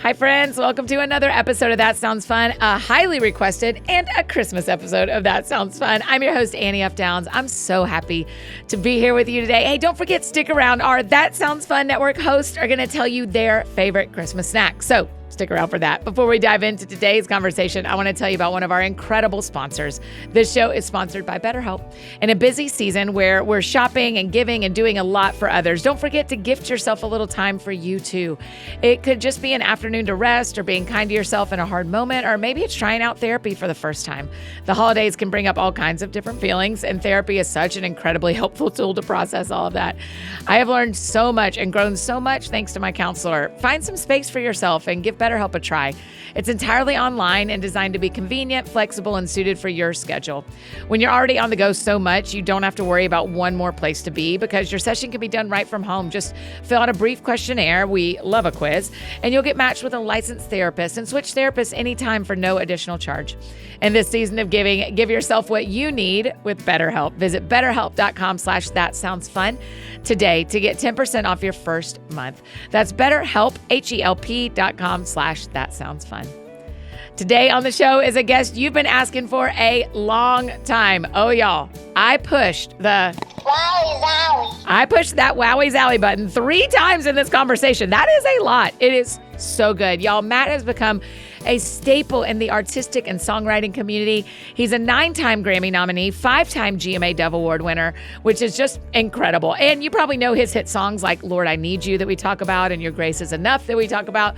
Hi, friends. Welcome to another episode of That Sounds Fun, a highly requested and a Christmas episode of That Sounds Fun. I'm your host, Annie F. Downs. I'm so happy to be here with you today. Hey, don't forget, stick around. Our That Sounds Fun Network hosts are going to tell you their favorite Christmas snack. So stick around for that. Before we dive into today's conversation, I want to tell you about one of our incredible sponsors. This show is sponsored by BetterHelp. In a busy season where we're shopping and giving and doing a lot for others, don't forget to gift yourself a little time for you too. It could just be an afternoon to rest or being kind to yourself in a hard moment, or maybe it's trying out therapy for the first time. The holidays can bring up all kinds of different feelings, and therapy is such an incredibly helpful tool to process all of that. I have learned so much and grown so much thanks to my counselor. Find some space for yourself and give BetterHelp a try. It's entirely online and designed to be convenient, flexible, and suited for your schedule. When you're already on the go so much, you don't have to worry about one more place to be because your session can be done right from home. Just fill out a brief questionnaire. We love a quiz, and you'll get matched with a licensed therapist and switch therapists anytime for no additional charge. In this season of giving, give yourself what you need with BetterHelp. Visit betterhelp.com/thatsoundsfun today to get 10% off your first month. That's BetterHelp, HELP.com/thatsoundsfun. Today on the show is a guest you've been asking for a long time. Oh, y'all, I pushed that Wowie Zowie button 3 times in this conversation. That is a lot. It is so good. Y'all, Matt has become a staple in the artistic and songwriting community. He's a 9-time Grammy nominee, 5-time GMA Dove Award winner, which is just incredible. And you probably know his hit songs like Lord, I Need You that we talk about and Your Grace Is Enough that we talk about.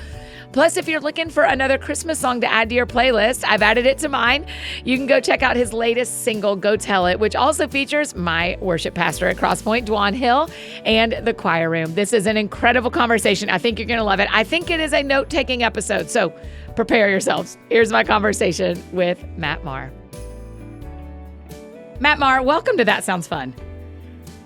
Plus, if you're looking for another Christmas song to add to your playlist, I've added it to mine. You can go check out his latest single, Go Tell It, which also features my worship pastor at Crosspoint, Dwan Hill, and the choir room. This is an incredible conversation. I think you're going to love it. I think it is a note-taking episode, so prepare yourselves. Here's my conversation with Matt Maher. Matt Maher, welcome to That Sounds Fun.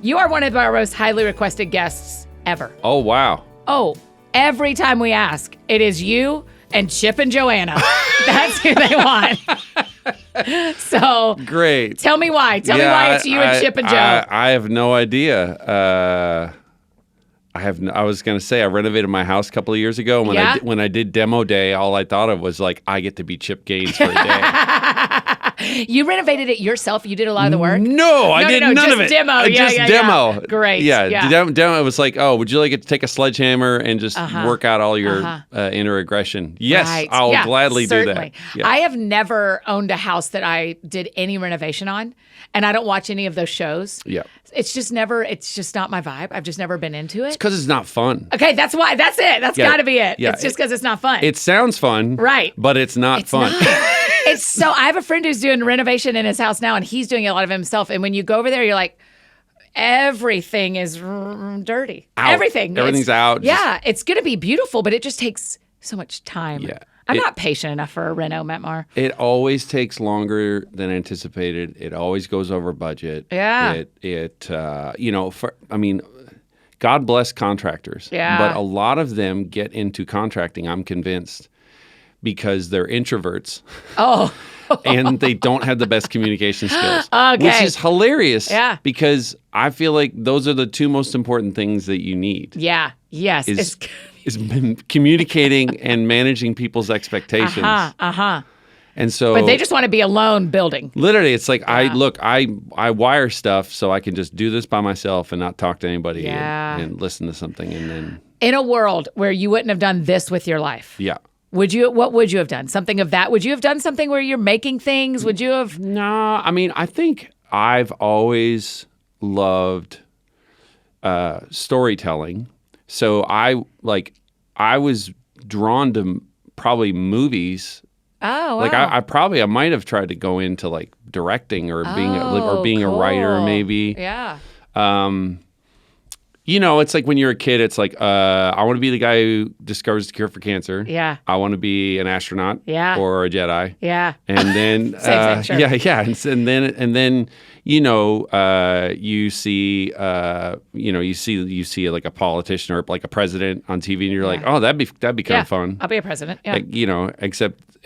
You are one of our most highly requested guests ever. Oh, wow. Oh, every time we ask, it is you and Chip and Joanna. That's who they want. So great. Tell me why. Tell me why it's you and Chip and Joe. I have no idea. I was going to say I renovated my house a couple of years ago. When I did demo day, all I thought of was like, I get to be Chip Gaines for a day. You renovated it yourself? You did a lot of the work? No, I did none of it. Demo. Just demo. Great. Yeah. Demo. It was like, oh, would you like it to take a sledgehammer and just work out all your inner aggression? Yes, right. I'll gladly do that. Yeah. I have never owned a house that I did any renovation on, and I don't watch any of those shows. Yeah. It's just not my vibe. I've just never been into it. It's because it's not fun. Okay, that's why. That's it. That's got to be it. Yeah. It's just because it's not fun. It sounds fun. Right. But it's not fun. It's so, I have a friend who's doing renovation in his house now, and he's doing a lot of it himself. And when you go over there, you're like, everything is dirty. Out. Everything's out. Yeah, it's going to be beautiful, but it just takes so much time. Yeah. I'm not patient enough for a reno, Matt Maher. It always takes longer than anticipated. It always goes over budget. Yeah. God bless contractors. Yeah. But a lot of them get into contracting, I'm convinced, because they're introverts. Oh. And they don't have the best communication skills. Okay. Which is hilarious. Yeah. Because I feel like those are the 2 most important things that you need. Yeah. Yes. Is communicating and managing people's expectations. And so, but they just want to be alone building. Literally, it's like I wire stuff so I can just do this by myself and not talk to anybody and listen to something, and then in a world where you wouldn't have done this with your life. Yeah. What would you have done? Something of that? Would you have done something where you're making things? Would you have? No, I mean, I think I've always loved storytelling. So I was drawn to probably movies. Oh, wow. Like I might have tried to go into like directing or being a writer maybe. Yeah. It's like when you're a kid, it's like, I want to be the guy who discovers the cure for cancer. Yeah. I want to be an astronaut. Yeah. Or a Jedi. Yeah. And then, Same thing, sure. Yeah. And then, you see, you see like a politician or like a president on TV, and you're like, oh, that'd be kind of fun. I'll be a president. Yeah. Like,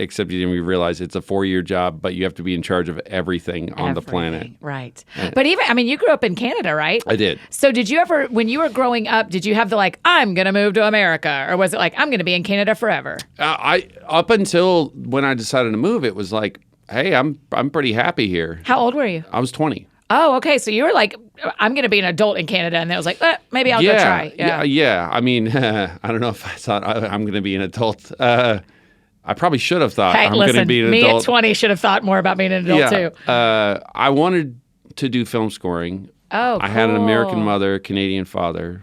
except you realize it's a 4-year job, but you have to be in charge of everything on the planet. Right. But you grew up in Canada, right? I did. So did you ever, when you were growing up, did you have the I'm going to move to America, or was it like, I'm going to be in Canada forever? Up until when I decided to move, it was like, hey, I'm pretty happy here. How old were you? I was 20. Oh, okay. So you were like, I'm going to be an adult in Canada. And that was like, maybe I'll go try. Yeah. I mean, I don't know if I thought I'm going to be an adult. I probably should have thought I'm going to be an adult. Me at 20 should have thought more about being an adult too. I wanted to do film scoring. Oh, cool. I had an American mother, a Canadian father.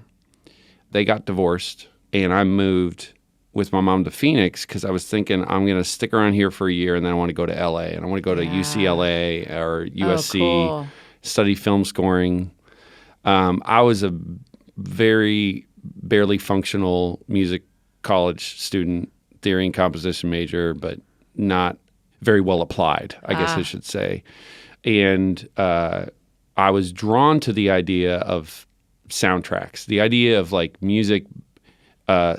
They got divorced, and I moved with my mom to Phoenix because I was thinking I'm going to stick around here for a year, and then I want to go to LA, and I want to go to UCLA or USC, study film scoring. I was a very barely functional music college student, theory and composition major, but not very well applied, I guess I should say. And I was drawn to the idea of soundtracks, the idea of like music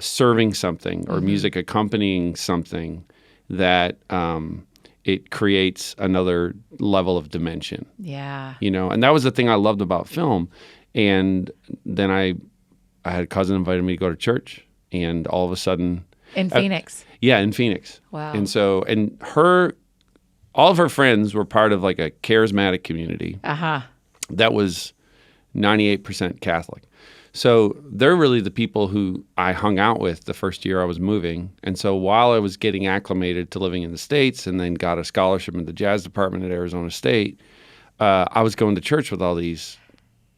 serving something or music accompanying something that it creates another level of dimension. Yeah. And that was the thing I loved about film. And then I had a cousin invited me to go to church, and all of a sudden... In Phoenix? Yeah, in Phoenix. Wow. And so, all of her friends were part of like a charismatic community that was 98% Catholic. So they're really the people who I hung out with the first year I was moving. And so while I was getting acclimated to living in the States and then got a scholarship in the jazz department at Arizona State, I was going to church with all these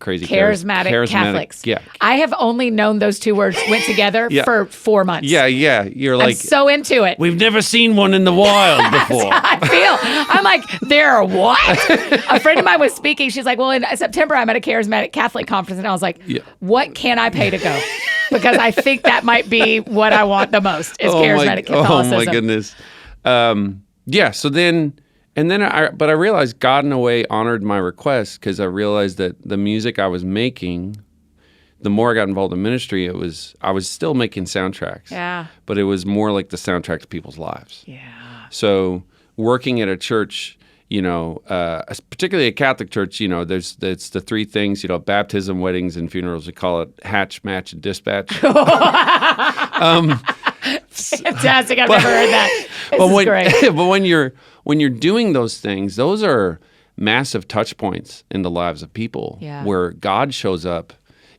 crazy charismatic Catholics. Yeah. I have only known those two words went together for 4 months. Yeah. You're like... I'm so into it. We've never seen one in the wild before. I'm like, they're what? A friend of mine was speaking. She's like, well, in September, I'm at a charismatic Catholic conference. And I was like, what can I pay to go? Because I think that might be what I want the most is charismatic Catholicism. Oh, my goodness. So then... And then I realized God in a way honored my request because I realized that the music I was making, the more I got involved in ministry, I was still making soundtracks. Yeah. But it was more like the soundtrack to people's lives. Yeah. So working at a church, particularly a Catholic church, it's the three things, baptism, weddings, and funerals. We call it hatch, match, and dispatch. Fantastic. I've never heard that. This is great. But when you're doing those things, those are massive touch points in the lives of people where God shows up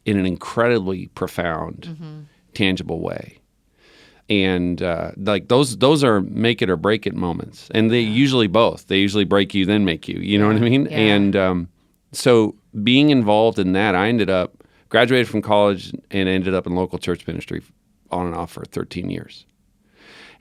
in an incredibly profound, tangible way. And like those are make it or break it moments. And they usually both. They usually break you, then make you. You know what I mean? Yeah. And so being involved in that, I graduated from college and ended up in local church ministry on and off for 13 years.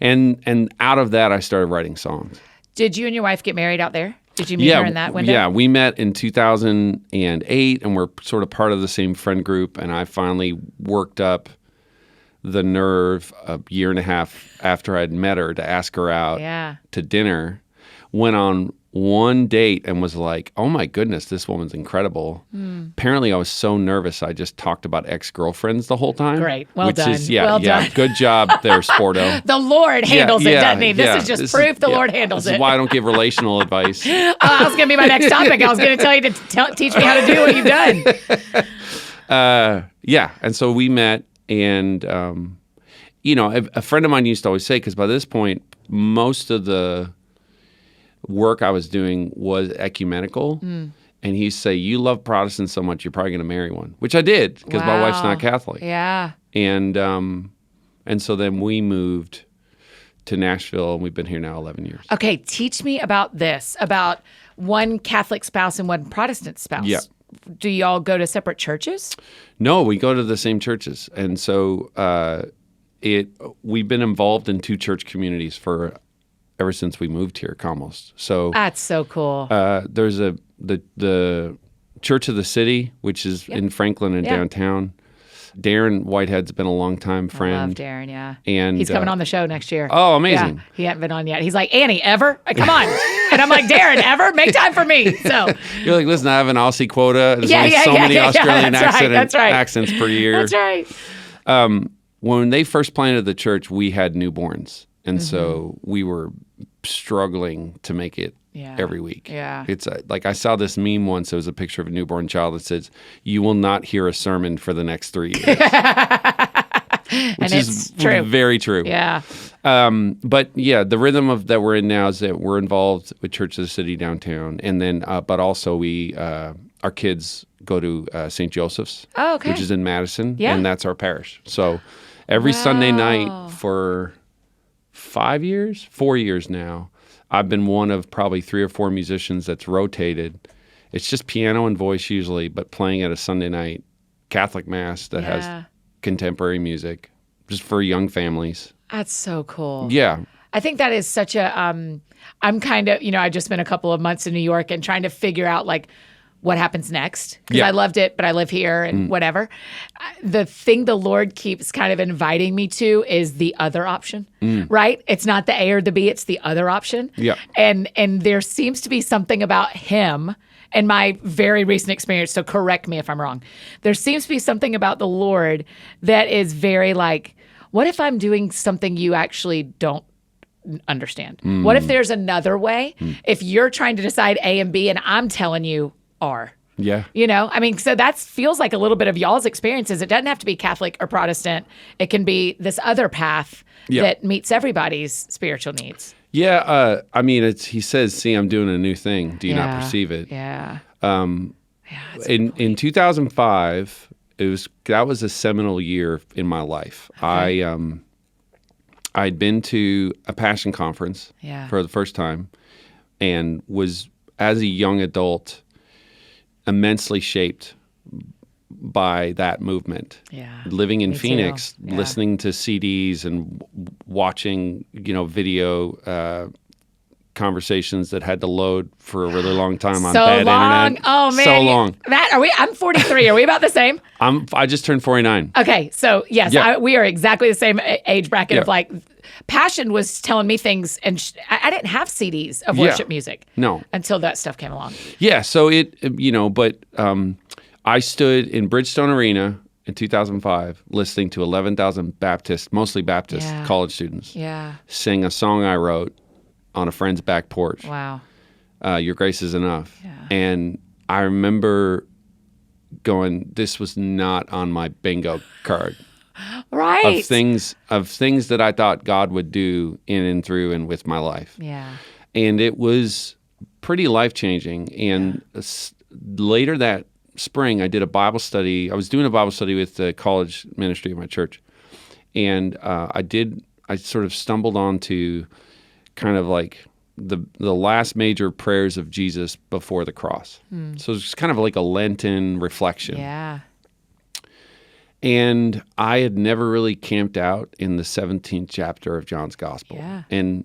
And out of that, I started writing songs. Did you and your wife get married out there? Did you meet her in that window? Yeah, we met in 2008, and we're sort of part of the same friend group, and I finally worked up the nerve a year and a half after I'd met her to ask her out to dinner. Went on one date and was like, oh my goodness, this woman's incredible. Apparently I was so nervous I just talked about ex-girlfriends the whole time. Great. Well done. Done. Good job there, Sporto. The Lord handles it, doesn't he? This is just proof the Lord handles it. This is why I don't give relational advice. That was going to be my next topic. I was going to tell you to teach me how to do what you've done. And so we met, and a friend of mine used to always say, because by this point, most of the work I was doing was ecumenical. And he used to say, you love Protestants so much, you're probably going to marry one, which I did because my wife's not Catholic. Yeah. And so then we moved to Nashville, and we've been here now 11 years. Okay, teach me about this, about one Catholic spouse and one Protestant spouse. Yeah. Do y'all go to separate churches? No, we go to the same churches. And so we've been involved in two church communities ever since we moved here, almost. So that's so cool. There's the Church of the City, which is in Franklin and downtown. Darren Whitehead's been a longtime friend. I love Darren, yeah. And he's coming on the show next year. Oh, amazing. Yeah, he hasn't been on yet. He's like, Annie, ever? Come on. And I'm like, Darren, ever? Make time for me. So you're like, listen, I have an Aussie quota. There's Yeah, only yeah, so yeah, many yeah, Australian that's right. accents per year. That's right. When they first planted the church, we had newborns. And so we were struggling to make it every week. Yeah. It's like I saw this meme once. It was a picture of a newborn child that says, "You will not hear a sermon for the next 3 years." Which is true. Very true. Yeah. But yeah, the rhythm of that we're in now is that we're involved with Church of the City downtown, and then but also we our kids go to St. Joseph's, which is in Madison, and that's our parish. So every Sunday night for 4 years now, I've been one of probably 3 or 4 musicians that's rotated. It's just piano and voice usually, but playing at a Sunday night Catholic mass that has contemporary music, just for young families. That's so cool. Yeah. I think that is such a, I'm kind of, I just spent a couple of months in New York and trying to figure out like what happens next. Because I loved it, but I live here and whatever. The thing the Lord keeps kind of inviting me to is the other option, right? It's not the A or the B, it's the other option. Yeah. And there seems to be something about him and my very recent experience, so correct me if I'm wrong. There seems to be something about the Lord that is very like, what if I'm doing something you actually don't understand? What if there's another way? If you're trying to decide A and B and I'm telling you R. Yeah. I mean, so that feels like a little bit of y'all's experiences. It doesn't have to be Catholic or Protestant. It can be this other path that meets everybody's spiritual needs. Yeah. I mean, he says, see, I'm doing a new thing. Do you not perceive it? Yeah. In 2005, that was a seminal year in my life. Okay. I'd been to a Passion Conference for the first time and was, as a young adult, immensely shaped by that movement. Yeah. Living in Phoenix, listening to CDs and watching, video conversations that had to load for a really long time on bad internet. Oh man. So long. I'm 43. Are we about the same? I just turned 49. Okay. So yes, we are exactly the same age bracket of like, Passion was telling me things, and I didn't have CDs of worship music. No. Until that stuff came along. Yeah. So I stood in Bridgestone Arena in 2005 listening to 11,000 mostly Baptist college students sing a song I wrote on a friend's back porch. Wow. Your Grace is Enough. Yeah. And I remember going, this was not on my bingo card. Right. Of things that I thought God would do in and through and with my life. Yeah. And it was pretty life-changing. And later that spring, I did a Bible study. I was doing a Bible study with the college ministry of my church. And I sort of stumbled onto kind of like the last major prayers of Jesus before the cross. So it's kind of like a Lenten reflection. Yeah. And I had never really camped out in the 17th chapter of John's Gospel. Yeah. And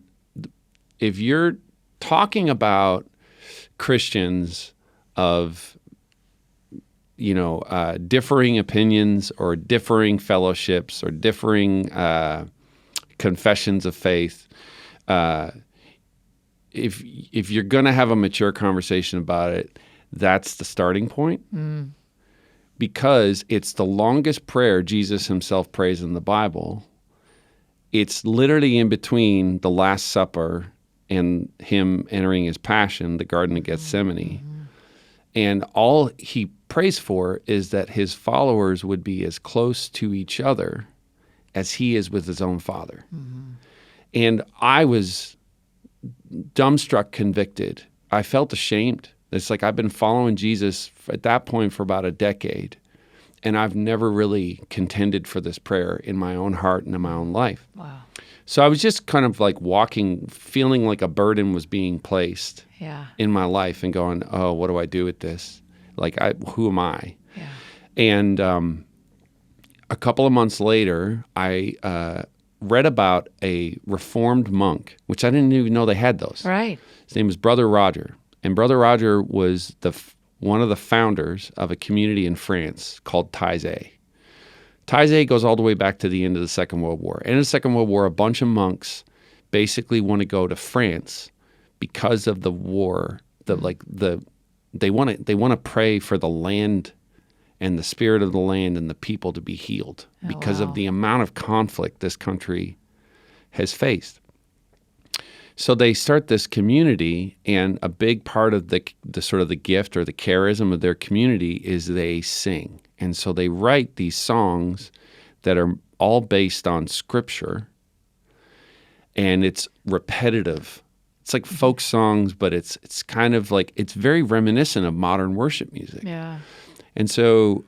if you're talking about Christians of, differing opinions or differing fellowships or differing confessions of faith, if you're going to have a mature conversation about it, that's the starting point. Because it's the longest prayer Jesus himself prays in the Bible. It's literally in between the Last Supper and him entering his passion, the Garden of Gethsemane. And all he prays for is that his followers would be as close to each other as he is with his own Father. And I was dumbstruck, convicted. I felt ashamed. It's like I've been following Jesus at that point for about a decade, and I've never really contended for this prayer in my own heart and in my own life. Wow. So I was just kind of like walking, feeling like a burden was being placed in my life and going, oh, what do I do with this? Like, who am I? Yeah. And a couple of months later, I read about a Reformed monk, which I didn't even know they had those. Right. His name was Brother Roger. And Brother Roger was one of the founders of a community in France called Taizé. Taizé goes all the way back to the end of the Second World War. In the Second World War, a bunch of monks basically want to go to France because of the war. They want to pray for the land and the spirit of the land and the people to be healed because of the amount of conflict this country has faced. So they start this community, and a big part of the sort of the gift or the charism of their community is they sing. And so they write these songs that are all based on scripture, and it's repetitive. It's like folk songs, but it's kind of like, it's very reminiscent of modern worship music. Yeah. And so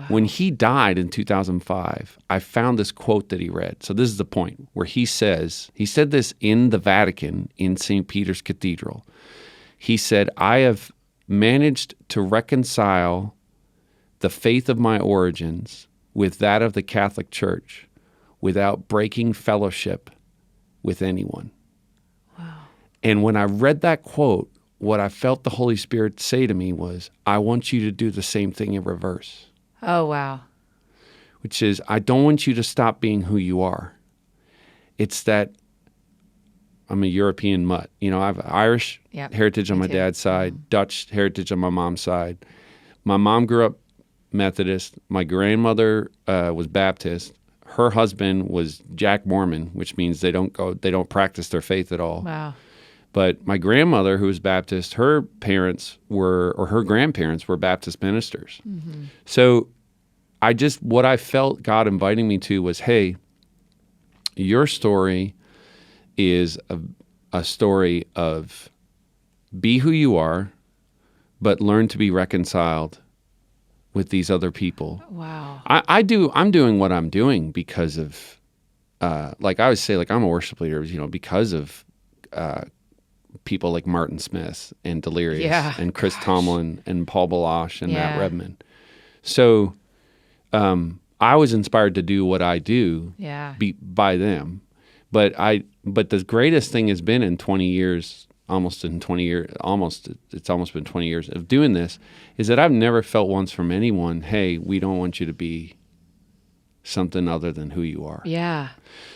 when he died in 2005, I found this quote that he read. So this is the point where he said this in the Vatican, in St. Peter's Cathedral. He said, "I have managed to reconcile the faith of my origins with that of the Catholic Church without breaking fellowship with anyone." Wow. And when I read that quote, what I felt the Holy Spirit say to me was, I want you to do the same thing in reverse. Oh, wow. Which is, I don't want you to stop being who you are. It's that I'm a European mutt. You know, I have Irish heritage on my dad's side, Dutch heritage on my mom's side. My mom grew up Methodist. My grandmother was Baptist. Her husband was Jack Mormon, which means they don't practice their faith at all. Wow. But my grandmother, who was Baptist, her grandparents were Baptist ministers. Mm-hmm. So what I felt God inviting me to was, hey, your story is a story of be who you are, but learn to be reconciled with these other people. Wow. I'm doing what I'm doing because of, like I would say, like I'm a worship leader, you know, because of people like Martin Smith and Delirious and Chris Tomlin and Paul Balash and Matt Redman. So I was inspired to do what I do by them. But the greatest thing has been in 20 years, it's almost been 20 years of doing this, is that I've never felt once from anyone, hey, we don't want you to be something other than who you are. Yeah.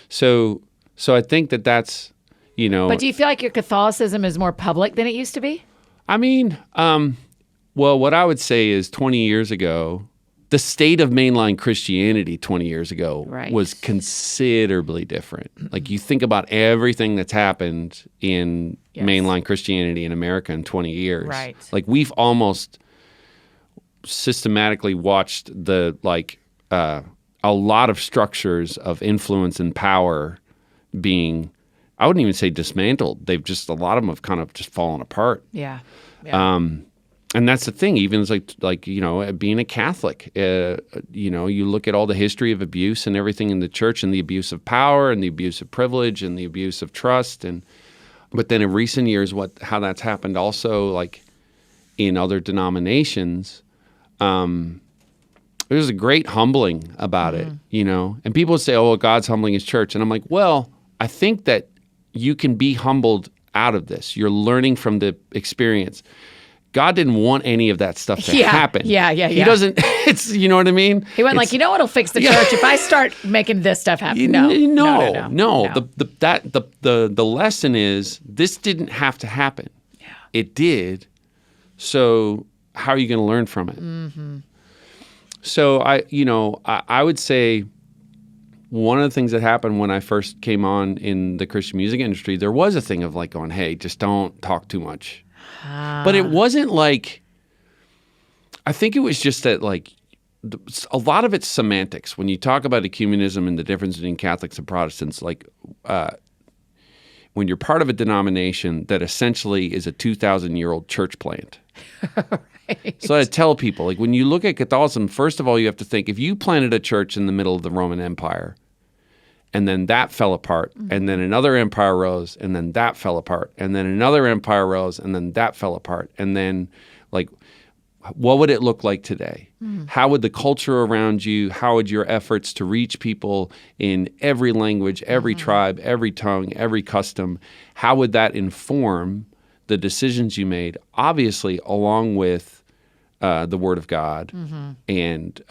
So I think that's, you know. But do you feel like your Catholicism is more public than it used to be? I mean, well, what I would say is 20 years ago, the state of mainline Christianity 20 years ago was considerably different. Like you think about everything that's happened in mainline Christianity in America in 20 years. Right. Like we've almost systematically watched a lot of structures of influence and power being, I wouldn't even say dismantled. A lot of them have kind of just fallen apart. Yeah. And that's the thing, even as like you know, being a Catholic, you know, you look at all the history of abuse and everything in the church and the abuse of power and the abuse of privilege and the abuse of trust. But then in recent years, how that's happened also like in other denominations, there's a great humbling about it, you know. And people say, oh, well, God's humbling his church. And I'm like, well, I think that you can be humbled out of this. You're learning from the experience. God didn't want any of that stuff to happen. Yeah. He doesn't, you know what I mean? He went like, you know what'll fix the church if I start making this stuff happen? No. The lesson is this didn't have to happen. Yeah. It did. So how are you going to learn from it? Mm-hmm. So I would say one of the things that happened when I first came on in the Christian music industry, there was a thing of like going, hey, just don't talk too much. But it wasn't like, I think it was just that like, a lot of it's semantics. When you talk about ecumenism and the difference between Catholics and Protestants, like when you're part of a denomination that essentially is a 2,000-year-old church plant. Right. So I tell people, like when you look at Catholicism, first of all, you have to think, if you planted a church in the middle of the Roman Empire, and then that fell apart, and then another empire rose, and then that fell apart, and then another empire rose, and then that fell apart, and then like, what would it look like today? How would the culture around you, how would your efforts to reach people in every language, every tribe, every tongue, every custom, how would that inform the decisions you made? Obviously, along with the Word of God and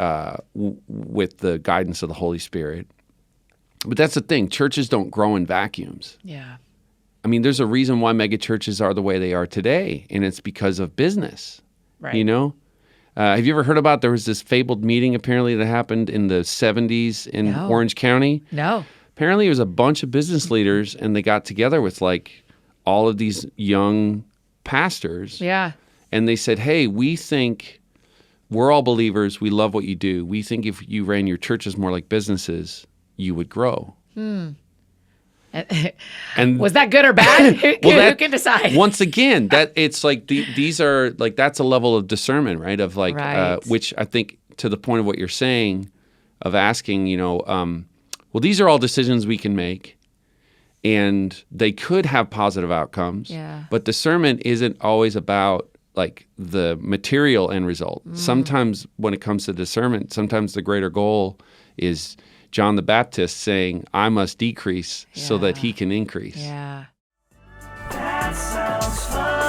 with the guidance of the Holy Spirit. But that's the thing. Churches don't grow in vacuums. Yeah. I mean, there's a reason why mega churches are the way they are today, and it's because of business. Right. You know? Have you ever heard about, there was this fabled meeting apparently that happened in the 70s in Orange County? No. Apparently it was a bunch of business leaders, and they got together with like all of these young pastors. Yeah. And they said, hey, we think we're all believers. We love what you do. We think if you ran your churches more like businesses, you would grow. And And was that good or bad? Who can decide? Once again, that it's like these are like, that's a level of discernment, right? Of like, Right. which I think to the point of what you're saying, of asking, well, these are all decisions we can make, and they could have positive outcomes. Yeah. But discernment isn't always about like the material end result. Sometimes when it comes to discernment, sometimes the greater goal is John the Baptist saying, I must decrease so that he can increase. Yeah. That sounds fun.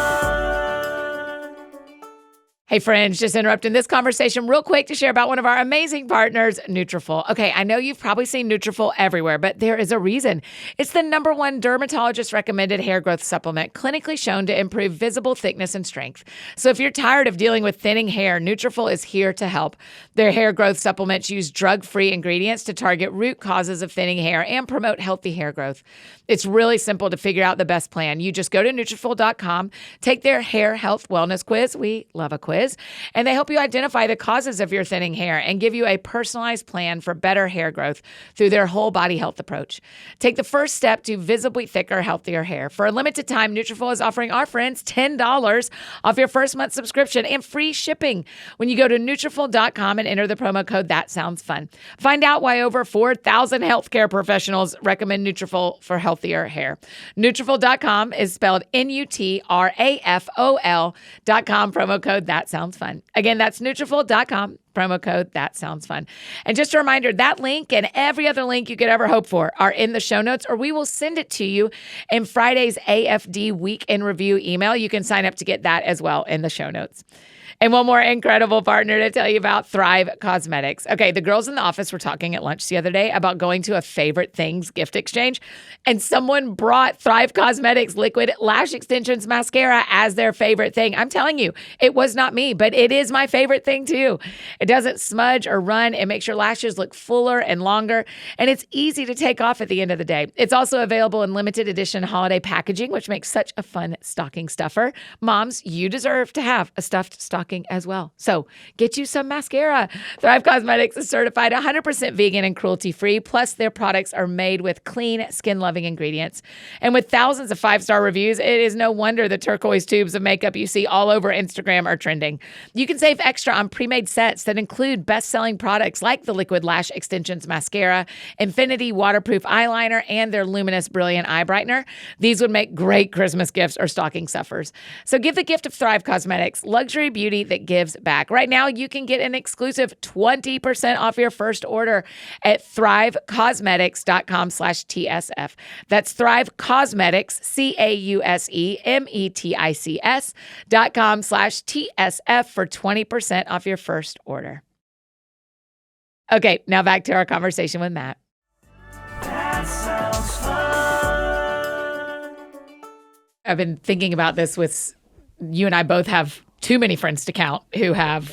Hey friends, just interrupting this conversation real quick to share about one of our amazing partners, Nutrafol. Okay, I know you've probably seen Nutrafol everywhere, but there is a reason. It's the #1 dermatologist recommended hair growth supplement, clinically shown to improve visible thickness and strength. So if you're tired of dealing with thinning hair, Nutrafol is here to help. Their hair growth supplements use drug-free ingredients to target root causes of thinning hair and promote healthy hair growth. It's really simple to figure out the best plan. You just go to Nutrafol.com, take their hair health wellness quiz. We love a quiz. And they help you identify the causes of your thinning hair and give you a personalized plan for better hair growth through their whole body health approach. Take the first step to visibly thicker, healthier hair. For a limited time, Nutrafol is offering our friends $10 off your first month subscription and free shipping when you go to Nutrafol.com and enter the promo code That Sounds Fun. Find out why over 4,000 healthcare professionals recommend Nutrafol for healthier hair. Nutrafol.com is spelled Nutrafol.com, promo code That Sounds Fun. Again, that's Nutrafol.com, promo code That Sounds Fun. And just a reminder, that link and every other link you could ever hope for are in the show notes, or we will send it to you in Friday's AFD Week in Review email. You can sign up to get that as well in the show notes. And one more incredible partner to tell you about, Thrive Cosmetics. Okay, the girls in the office were talking at lunch the other day about going to a favorite things gift exchange, and someone brought Thrive Cosmetics liquid lash extensions mascara as their favorite thing. I'm telling you, it was not me, but it is my favorite thing too. It doesn't smudge or run. It makes your lashes look fuller and longer, and it's easy to take off at the end of the day. It's also available in limited edition holiday packaging, which makes such a fun stocking stuffer. Moms, you deserve to have a stuffed stocking as well. So get you some mascara. Thrive Cosmetics is certified 100% vegan and cruelty-free. Plus, their products are made with clean, skin-loving ingredients. And with thousands of 5-star reviews, it is no wonder the turquoise tubes of makeup you see all over Instagram are trending. You can save extra on pre-made sets that include best-selling products like the Liquid Lash Extensions Mascara, Infinity Waterproof Eyeliner, and their Luminous Brilliant Eye Brightener. These would make great Christmas gifts or stocking stuffers. So give the gift of Thrive Cosmetics, luxury beauty that gives back. Right now, you can get an exclusive 20% off your first order at thrivecosmetics.com/TSF. That's Thrive Cosmetics, CAUSEMETICS.com/TSF for 20% off your first order. Okay, now back to our conversation with Matt. That sounds fun. I've been thinking about this with you, and I both have too many friends to count who have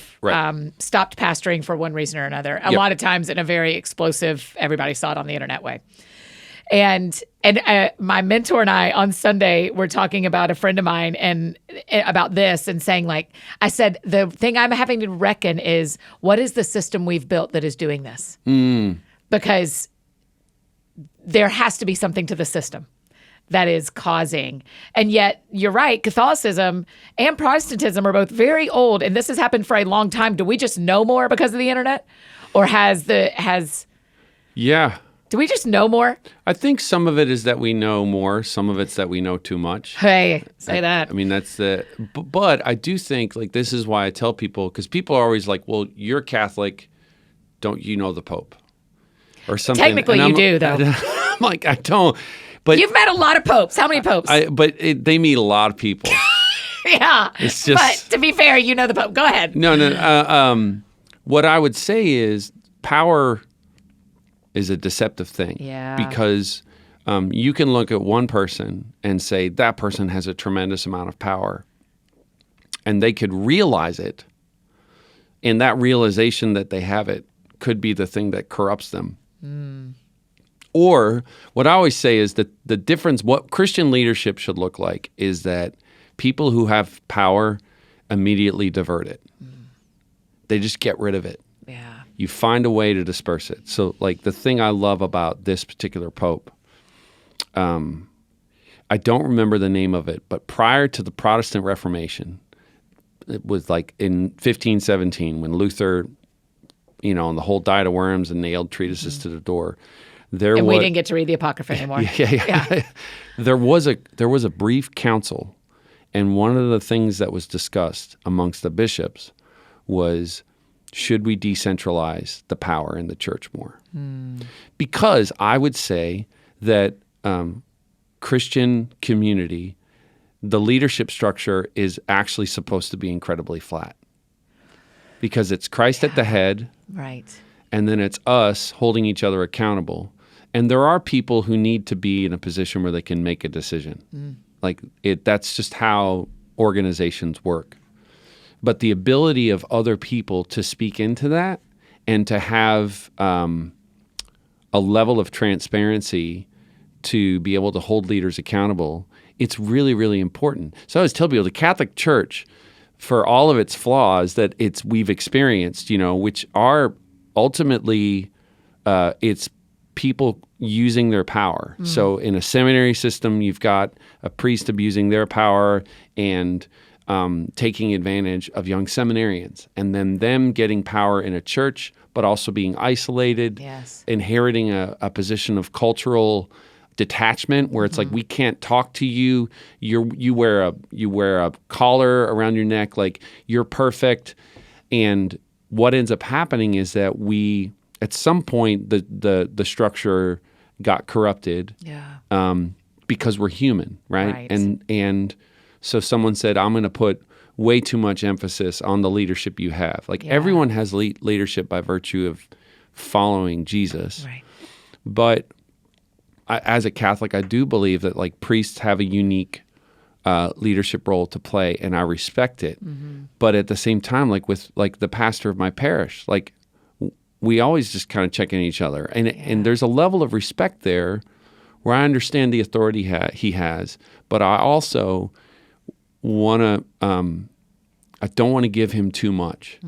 stopped pastoring for one reason or another. A lot of times in a very explosive, everybody saw it on the internet way. And my mentor and I on Sunday were talking about a friend of mine and about this and saying, like, I said, the thing I'm having to reckon is, what is the system we've built that is doing this? Because there has to be something to the system that is causing. And yet, you're right, Catholicism and Protestantism are both very old, and this has happened for a long time. Do we just know more because of the internet? Or do we just know more? I think some of it is that we know more. Some of it's that we know too much. Hey, say that. I mean, that's but I do think, like, this is why I tell people, because people are always like, well, you're Catholic, don't you know the Pope? Or something. Technically, you do, though. I'm like, I don't. But you've met a lot of popes. How many popes? They meet a lot of people. Yeah. It's just- But to be fair, you know the Pope. Go ahead. No. What I would say is power is a deceptive thing. Yeah. Because you can look at one person and say that person has a tremendous amount of power, and they could realize it, and that realization that they have it could be the thing that corrupts them. Or what I always say is that the difference, what Christian leadership should look like is that people who have power immediately divert it. They just get rid of it. Yeah. You find a way to disperse it. So like the thing I love about this particular Pope, I don't remember the name of it, but prior to the Protestant Reformation, it was like in 1517 when Luther, and the whole diet of worms and nailed treatises to the door. And we didn't get to read the Apocrypha anymore. Yeah. There was a brief council, and one of the things that was discussed amongst the bishops was, should we decentralize the power in the church more? Because I would say that Christian community, the leadership structure is actually supposed to be incredibly flat. Because it's Christ at the head, Right. and then it's us holding each other accountable. And there are people who need to be in a position where they can make a decision. That's just how organizations work. But the ability of other people to speak into that and to have a level of transparency to be able to hold leaders accountable, it's really, really important. So I always tell people the Catholic Church, for all of its flaws that we've experienced, which are ultimately it's people using their power. So in a seminary system, you've got a priest abusing their power and taking advantage of young seminarians, and then them getting power in a church, but also being isolated, inheriting a position of cultural detachment where it's like, we can't talk to you. You wear a collar around your neck, like you're perfect. And what ends up happening is that at some point the structure got corrupted. Because we're human, right? And so someone said, I'm going to put way too much emphasis on the leadership you have. Everyone has leadership by virtue of following Jesus. Right. But as a Catholic, I do believe that priests have a unique leadership role to play, and I respect it. But at the same time, with the pastor of my parish, we always just kind of check in each other, and there's a level of respect there where I understand the authority he has, but I also want to. I don't want to give him too much,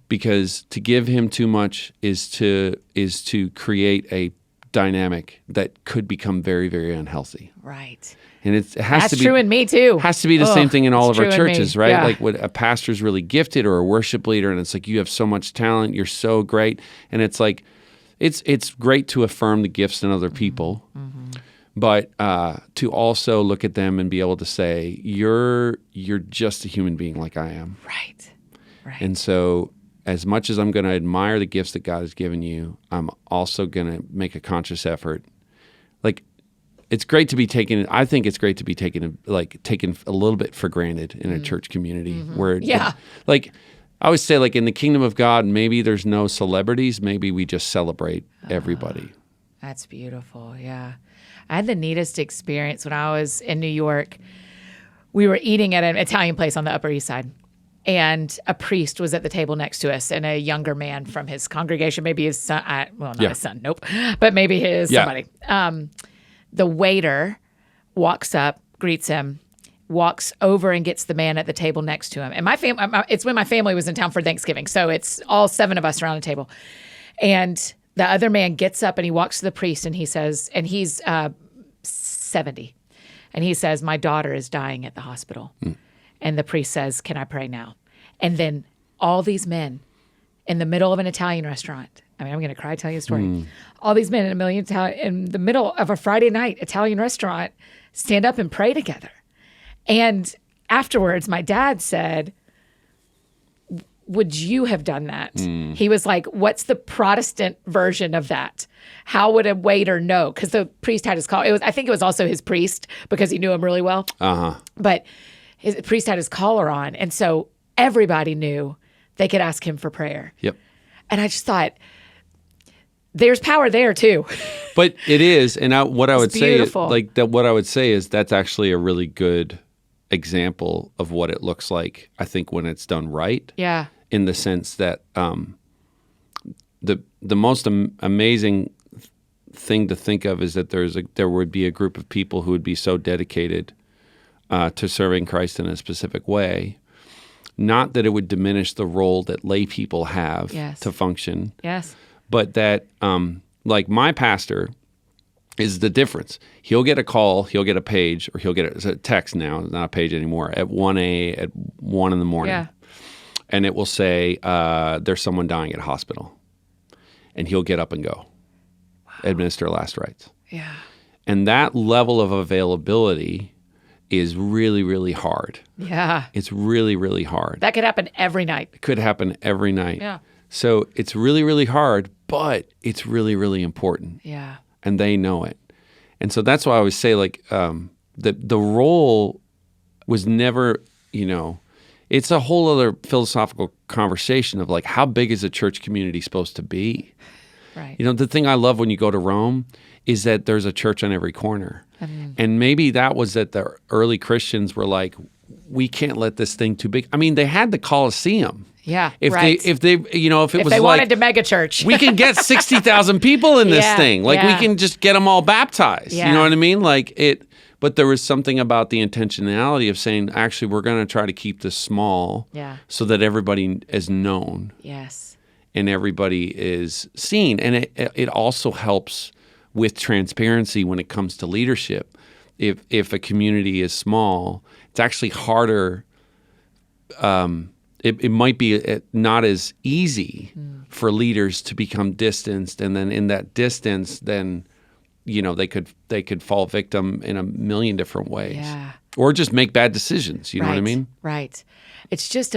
because to give him too much is to create a dynamic that could become very, very unhealthy. Right. And it has That's to be true in me too. Has to be the same thing in all of our churches, right? Yeah. When a pastor's really gifted or a worship leader, and it's like, you have so much talent, you're so great, and it's like, it's great to affirm the gifts in other people, but to also look at them and be able to say, you're just a human being like I am. Right. And so, as much as I'm going to admire the gifts that God has given you, I'm also going to make a conscious effort. It's great to be taken. I think it's great to be taken a little bit for granted in a church community where, I always say, in the kingdom of God, maybe there's no celebrities. Maybe we just celebrate everybody. That's beautiful. Yeah. I had the neatest experience when I was in New York. We were eating at an Italian place on the Upper East Side, and a priest was at the table next to us, and a younger man from his congregation, maybe his son, not his son, nope, but maybe his somebody. The waiter walks up, greets him, walks over and gets the man at the table next to him. And it's when my family was in town for Thanksgiving, so it's all 7 of us around the table. And the other man gets up and he walks to the priest and he says, and he's 70, and he says, "My daughter is dying at the hospital." And the priest says, "Can I pray now?" And then all these men in the middle of an Italian restaurant, I'm going to cry, tell you a story. All these men in the middle of a Friday night Italian restaurant stand up and pray together. And afterwards, my dad said, "Would you have done that?" He was like, "What's the Protestant version of that? How would a waiter know?" Because the priest had his call. I think it was also his priest because he knew him really well. But his priest had his collar on. And so everybody knew they could ask him for prayer. Yep. And I just thought, there's power there too. But it is, and what I would say, beautiful. what I would say is that's actually a really good example of what it looks like, I think, when it's done right. Yeah. In the sense that the most amazing thing to think of is that there would be a group of people who would be so dedicated to serving Christ in a specific way. Not that it would diminish the role that lay people have to function. Yes. But that, like my pastor is the difference. He'll get a call, he'll get a page, or he'll get a text now, not a page anymore, at 1 in the morning. Yeah. And it will say, there's someone dying at a hospital. And he'll get up and go, administer last rites. Yeah. And that level of availability is really, really hard. Yeah. It's really, really hard. That could happen every night. It could happen every night. Yeah. So it's really, really hard, but it's really, really important. Yeah. And they know it. And so that's why I always say, like, the role was never, it's a whole other philosophical conversation of, like, how big is a church community supposed to be? Right. The thing I love when you go to Rome is that there's a church on every corner. And maybe that was that the early Christians were like, we can't let this thing too big. I mean, they had the Colosseum. Yeah. If right. if it was they like, wanted to mega church. we can get 60,000 people in this thing. Like, we can just get them all baptized. Yeah. You know what I mean? Like but there was something about the intentionality of saying, actually, we're going to try to keep this small so that everybody is known. Yes. And everybody is seen. And it also helps with transparency when it comes to leadership. If a community is small, it's actually harder. It might be not as easy for leaders to become distanced, and then in that distance, then they could fall victim in a million different ways, or just make bad decisions. You know what I mean? Right. It's just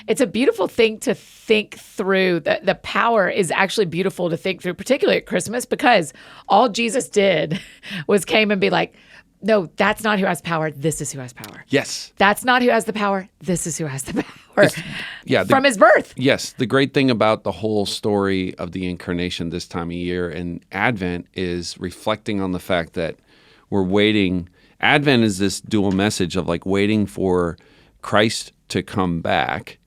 it's a beautiful thing to think through. The power is actually beautiful to think through, particularly at Christmas, because all Jesus did was came and be like, no, that's not who has power. This is who has power. Yes. That's not who has the power. This is who has the power. From his birth. Yes. The great thing about the whole story of the incarnation this time of year and Advent is reflecting on the fact that we're waiting. Advent is this dual message of, like, waiting for Christ to come back,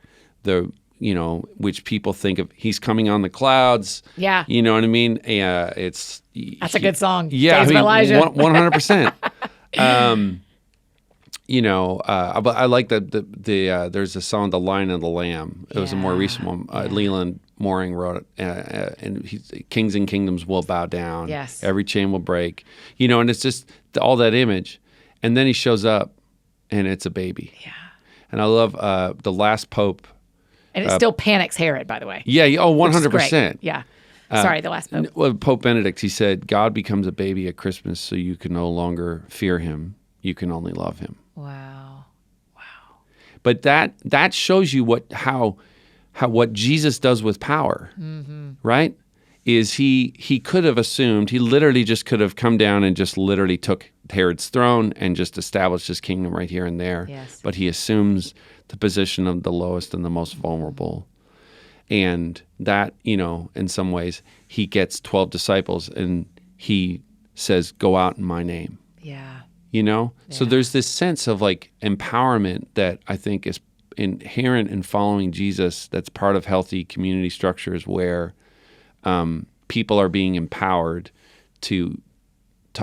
which people think of, he's coming on the clouds. Yeah. You know what I mean? That's a good song. Yeah. Days of Elijah. 100%. I like there's a song, The Lion and the Lamb. It was a more recent one. Leland Mooring wrote it. And Kings and Kingdoms will bow down. Yes. Every chain will break. And it's just all that image. And then he shows up and it's a baby. Yeah. And I love the last pope. And it still panics Herod, by the way. Yeah. 100%. Yeah. Sorry, the last pope. Well, Pope Benedict, he said, God becomes a baby at Christmas so you can no longer fear him. You can only love him. Wow. But that shows you what Jesus does with power, right? Is he could have assumed, he literally just could have come down and just literally took Herod's throne and just established his kingdom right here and there. Yes. But he assumes the position of the lowest and the most vulnerable. And that, in some ways, he gets 12 disciples and he says, go out in my name. Yeah. So there's this sense of, like, empowerment that I think is inherent in following Jesus. That's part of healthy community structures where people are being empowered to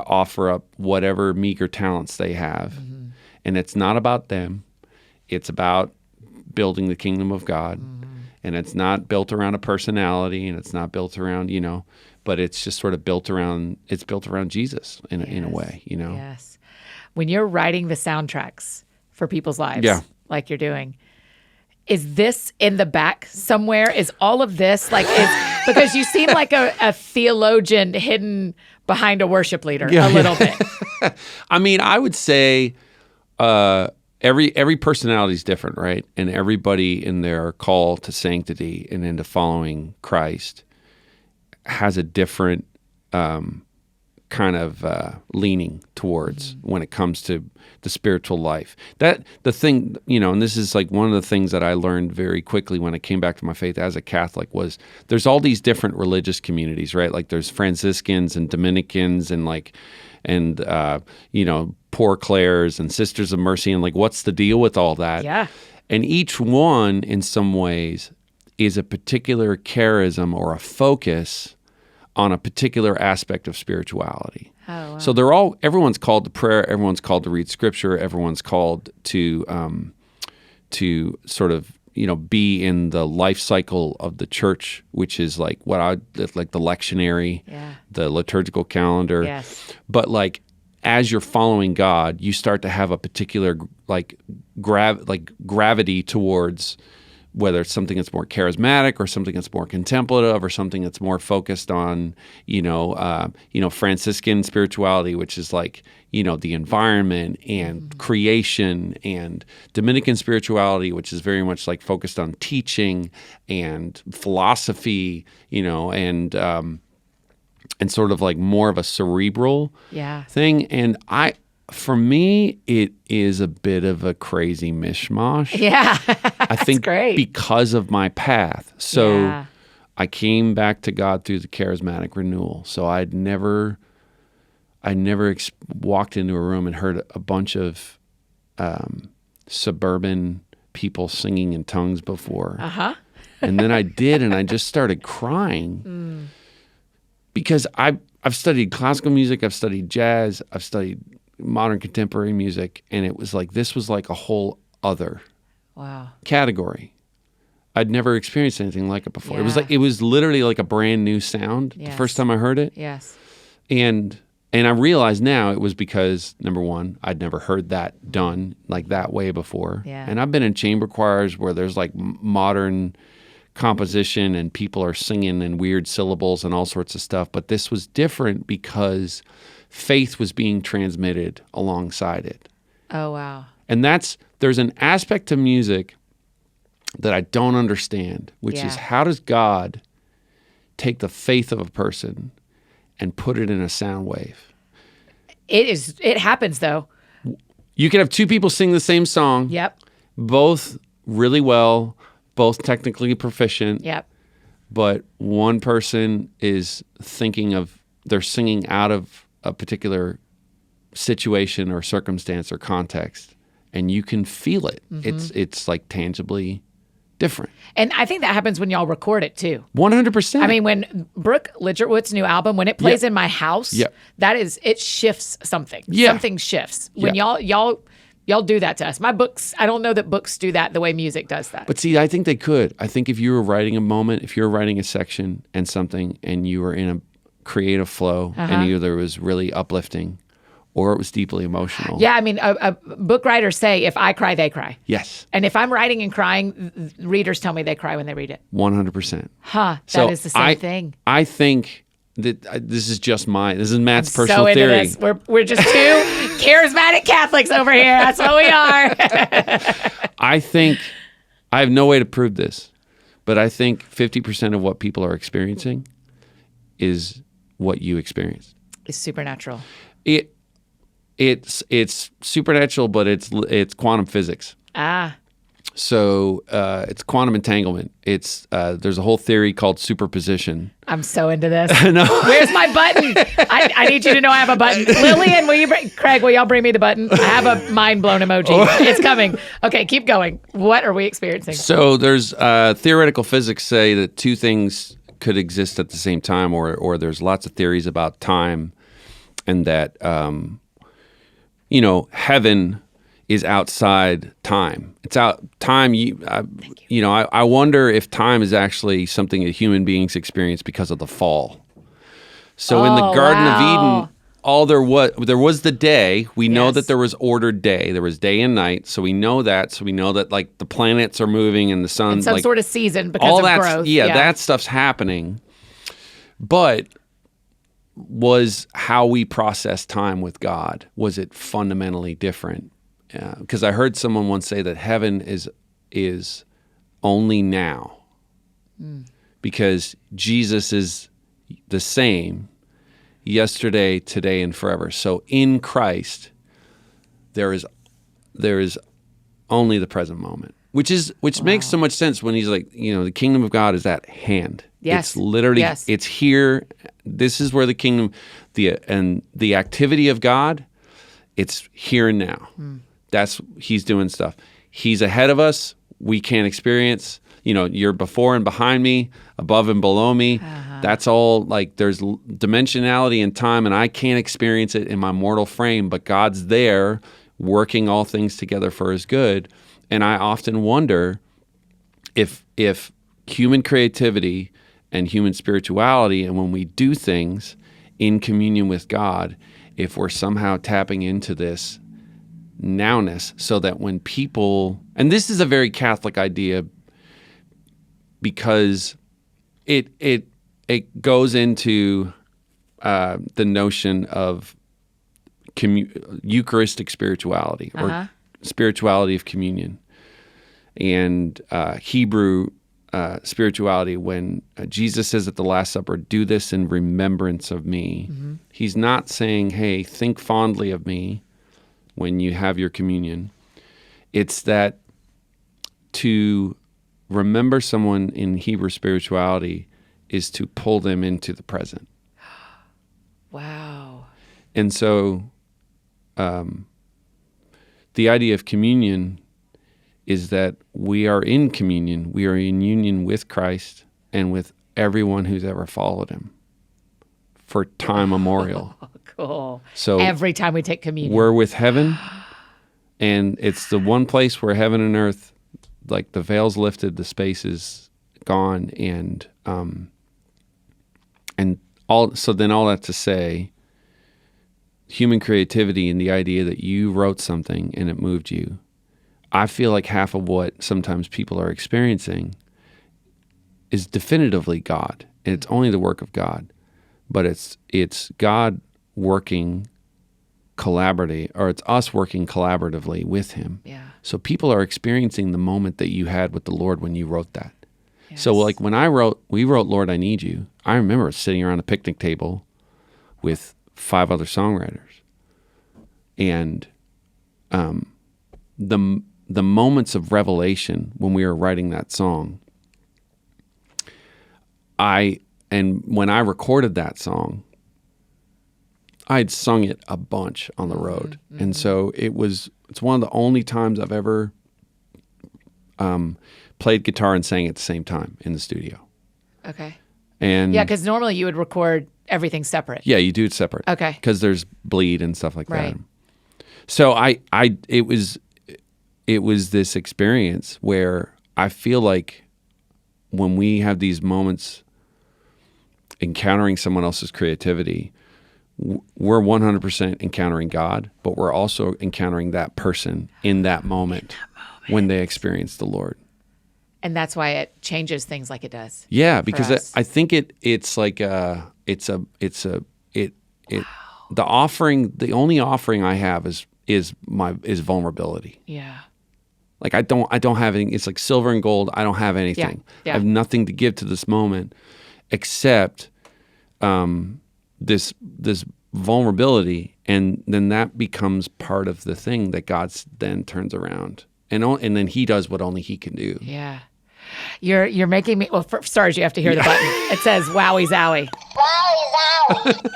offer up whatever meager talents they have. And it's not about them. It's about building the kingdom of God. And it's not built around a personality, and it's not built around, but it's just sort of built around Jesus in a way, Yes. When you're writing the soundtracks for people's lives, like you're doing, is this in the back somewhere? Is all of this because you seem like a theologian hidden behind a worship leader a little bit. I mean, I would say every personality is different, right? And everybody in their call to sanctity and into following Christ has a different kind of leaning towards when it comes to the spiritual life. That the thing, and this is like one of the things that I learned very quickly when I came back to my faith as a Catholic was there's all these different religious communities, right? Like there's Franciscans and Dominicans and Poor Clares and Sisters of Mercy, and like what's the deal with all that? Yeah. And each one in some ways is a particular charism or a focus on a particular aspect of spirituality. Oh, wow. So everyone's called to prayer, everyone's called to read scripture, everyone's called to sort of be in the life cycle of the church, which is like like the lectionary, the liturgical calendar. Yes. But like as you're following God, you start to have a particular gravity towards whether it's something that's more charismatic or something that's more contemplative or something that's more focused on, Franciscan spirituality, which is like, the environment and creation, and Dominican spirituality, which is very much like focused on teaching and philosophy, and sort of like more of a cerebral thing. And for me, it is a bit of a crazy mishmash. Yeah. I think great. because of my path. So I came back to God through the charismatic renewal. So I never walked into a room and heard a bunch of suburban people singing in tongues before. Uh-huh. And then I did, and I just started crying because I've studied classical music, I've studied jazz, I've studied modern contemporary music, and it was like this was like a whole other category. I'd never experienced anything like it before. It was literally like a brand new sound the first time I heard it. Yes. And I realize now it was because, number one, I'd never heard that done like that way before. Yeah. And I've been in chamber choirs where there's like modern composition and people are singing in weird syllables and all sorts of stuff. But this was different because faith was being transmitted alongside it. Oh, wow. And there's an aspect to music that I don't understand, which is how does God take the faith of a person and put it in a sound wave? It happens though. You can have two people sing the same song. Yep. Both really well, both technically proficient. Yep. But one person is they're singing out of a particular situation or circumstance or context, and you can feel it. It's like tangibly different. And I think that happens when y'all record it too. 100%. I mean, when Brooke Ligertwood's new album, when it plays in my house, it shifts something. Yeah. Something shifts. When y'all do that to us. My books, I don't know that books do that the way music does that. But see, I think they could. I think if you were writing a moment, if you were writing a section and something, and you were in a creative flow, and either it was really uplifting or it was deeply emotional. Yeah, I mean, a book writers say, if I cry, they cry. Yes. And if I'm writing and crying, readers tell me they cry when they read it. 100%. That is the same thing. I think that this is Matt's personal so into theory. This. We're just two charismatic Catholics over here. That's what we are. I think, I have no way to prove this, but I think 50% of what people are experiencing is what you experienced. It's supernatural. It's supernatural, but it's quantum physics. So it's quantum entanglement. It's there's a whole theory called superposition. I'm so into this. No. Where's my button? I need you to know I have a button. Lillian, Craig, will y'all bring me the button? I have a mind blown emoji. It's coming. Okay, keep going. What are we experiencing? So there's theoretical physics say that two things could exist at the same time, or there's lots of theories about time, and that heaven is outside time. It's out time. I wonder if time is actually something that human beings experience because of the fall. So in the Garden of Eden, there was the day. We know that there was ordered day. There was day and night. So we know that. So we know that like the planets are moving and the sun. In some like, sort of season because all of that's, growth. Yeah, that stuff's happening. But was how we process time with God, was it fundamentally different? Because I heard someone once say that heaven is only now, because Jesus is the same yesterday, today, and forever. So in Christ, there is only the present moment, which makes so much sense when he's like, the kingdom of God is at hand. Yes. It's literally, Yes. it's here. This is where the kingdom, the activity of God, it's here and now. He's doing stuff. He's ahead of us. We can't experience. You're before and behind me, above and below me. That's all, like, there's dimensionality in time, and I can't experience it in my mortal frame, but God's there working all things together for his good. And I often wonder if human creativity and human spirituality, and when we do things in communion with God, if we're somehow tapping into this nowness, so that when people, and this is a very Catholic idea, because it goes into the notion of Eucharistic spirituality, or spirituality of communion, and Hebrew spirituality. When Jesus says at the Last Supper, "Do this in remembrance of me," he's not saying, "Hey, think fondly of me when you have your communion." It's that to remember someone in Hebrew spirituality is to pull them into the present. Wow. And so the idea of communion is that we are in communion. We are in union with Christ and with everyone who's ever followed him for time memorial. Cool. So every time we take communion, we're with heaven, and it's the one place where heaven and earth, like, the veil's lifted, the space is gone, and all. So then, all that to say, human creativity and the idea that you wrote something and it moved you. I feel like half of what sometimes people are experiencing is definitively God, and it's only the work of God, but it's God working collaboratively, or it's us working collaboratively with him. Yeah. So people are experiencing the moment that you had with the Lord when you wrote that. Yes. So, like, when we wrote Lord, I Need You, I remember sitting around a picnic table with 5 other songwriters, and the moments of revelation when we were writing that song, and when I recorded that song, I'd sung it a bunch on the road. And so it's one of the only times I've ever played guitar and sang at the same time in the studio. Okay. And Yeah, because normally you would record everything separate. yeah, you do it separate. Okay. Because there's bleed and stuff like Right. that. So it was this experience where I feel like when we have these moments encountering someone else's creativity, we're 100% encountering God, but we're also encountering that person in that moment when they experience the Lord. And that's why it changes things like it does. Yeah, because us. I think it's like the offering. The only offering I have is vulnerability. Yeah. Like I don't have anything. It's like silver and gold. I don't have anything. Yeah. I have nothing to give to this moment except this vulnerability, and then that becomes part of the thing that God then turns around, and then He does what only He can do. Yeah. You're making me, well, for starters, you have to hear the button. It says, wowie zowie.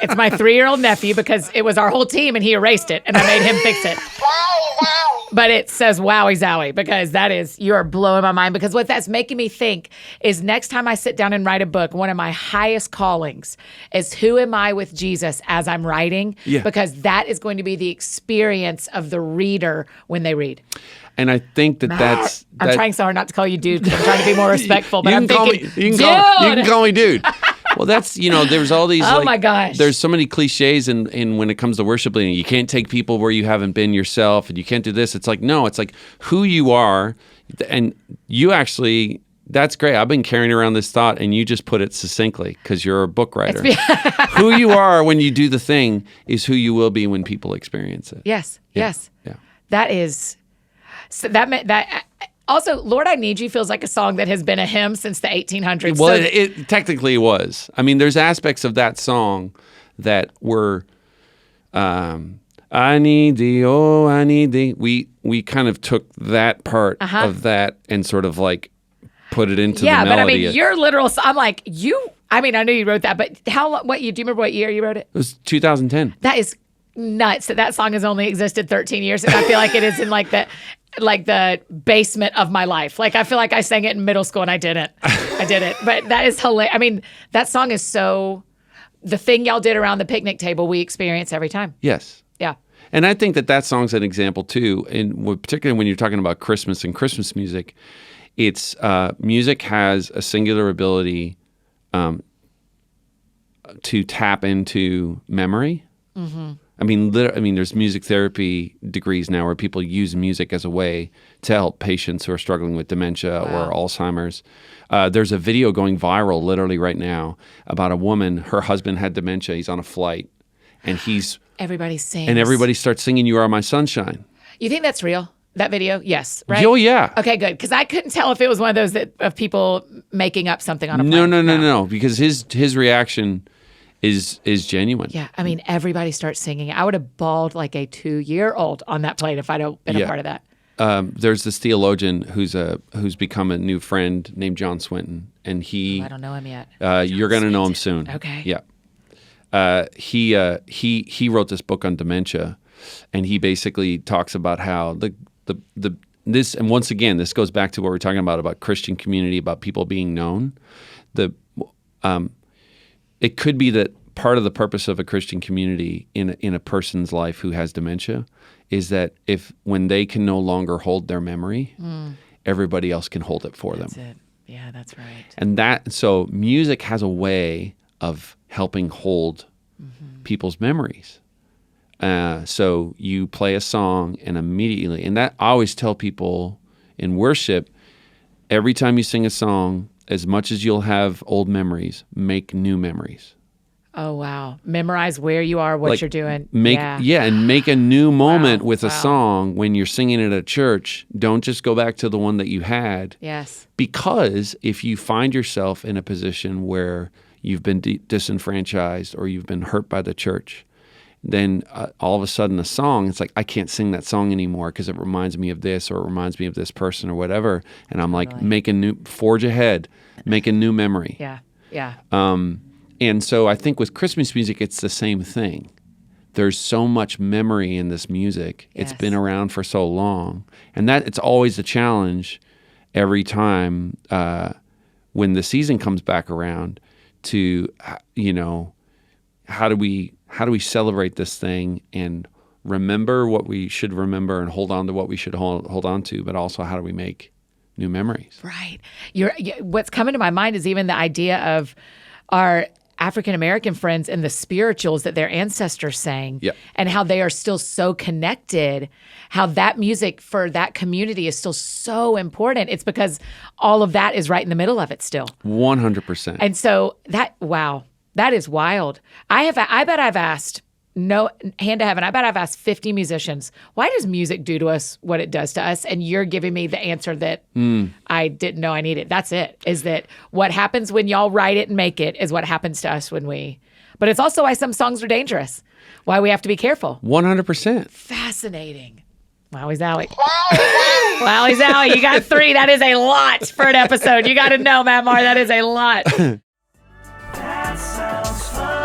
It's my 3-year-old nephew, because it was our whole team and he erased it and I made him fix it. But it says wowie zowie, because you are blowing my mind, because what that's making me think is next time I sit down and write a book, one of my highest callings is who am I with Jesus as I'm writing? Yeah. Because that is going to be the experience of the reader when they read. And I think that's I'm trying so hard not to call you dude, 'cause I'm trying to be more respectful, but I'm thinking, you can call me dude. Well, that's, there's all these, oh my gosh. There's so many cliches in when it comes to worship leading. You can't take people where you haven't been yourself, and you can't do this. It's like, no, it's like who you are. And you actually, that's great. I've been carrying around this thought, and you just put it succinctly because you're a book writer. Who you are when you do the thing is who you will be when people experience it. Yes, Yeah. yes. Yeah. That is, so that meant that. Also, Lord, I Need You feels like a song that has been a hymn since the 1800s. Well, So- it technically was. I mean, there's aspects of that song that were, I need thee, oh, I need thee. We kind of took that part of that and sort of like put it into the melody. Yeah, but I mean, your literal, I'm like, I knew you wrote that, but do you remember what year you wrote it? It was 2010. That is nuts that song has only existed 13 years. And I feel like it is in like the basement of my life. Like, I feel like I sang it in middle school and I didn't. But that is hilarious. I mean, that song is the thing y'all did around the picnic table, we experience every time. Yes. Yeah. And I think that song's an example too, and particularly when you're talking about Christmas and Christmas music, it's music has a singular ability to tap into memory. Mm-hmm. I mean, there's music therapy degrees now where people use music as a way to help patients who are struggling with dementia or Alzheimer's. There's a video going viral literally right now about a woman, her husband had dementia, he's on a flight, and everybody sings. And everybody starts singing "You Are My Sunshine." You think that's real? That video? Yes, right? Oh, yeah. Okay, good. Because I couldn't tell if it was one of those of people making up something on a plane. No. Because his reaction is genuine. Yeah, I mean, everybody starts singing. I would have bawled like a 2-year-old on that plane if I'd been a part of that. There's this theologian who's become a new friend named John Swinton, and I don't know him yet. You're going to know him soon. Okay. Yeah. He wrote this book on dementia, and he basically talks about how this, and once again, this goes back to what we're talking about Christian community, about people being known. It could be that part of the purpose of a Christian community in a person's life who has dementia is that when they can no longer hold their memory, everybody else can hold it for them. That's it. Yeah, that's right. And so music has a way of helping hold people's memories. So you play a song and immediately, and that I always tell people in worship, every time you sing a song, as much as you'll have old memories, make new memories. Oh, wow. Memorize where you are, what you're doing. And make a new moment with a song when you're singing it at church. Don't just go back to the one that you had. Yes. Because if you find yourself in a position where you've been disenfranchised or you've been hurt by the church, then all of a sudden a song, it's like, I can't sing that song anymore because it reminds me of this or it reminds me of this person or whatever. And I'm like, forge ahead, make a new memory. Yeah, yeah. And so I think with Christmas music, it's the same thing. There's so much memory in this music. Yes. It's been around for so long. And it's always a challenge every time when the season comes back around to, how do we celebrate this thing and remember what we should remember and hold on to what we should hold on to, but also how do we make new memories? Right. What's coming to my mind is even the idea of our African-American friends and the spirituals that their ancestors sang and how they are still so connected, how that music for that community is still so important. It's because all of that is right in the middle of it still. 100%. And so that is wild. I bet I've asked, no hand to heaven, I bet I've asked 50 musicians, why does music do to us what it does to us? And you're giving me the answer that I didn't know I needed. That's it, is that what happens when y'all write it and make it is what happens to us but it's also why some songs are dangerous, why we have to be careful. 100%. Fascinating. Wowie zowie. Wowie zowie. You got 3. That is a lot for an episode. You got to know, Matt Maher, that is a lot. That sounds fun.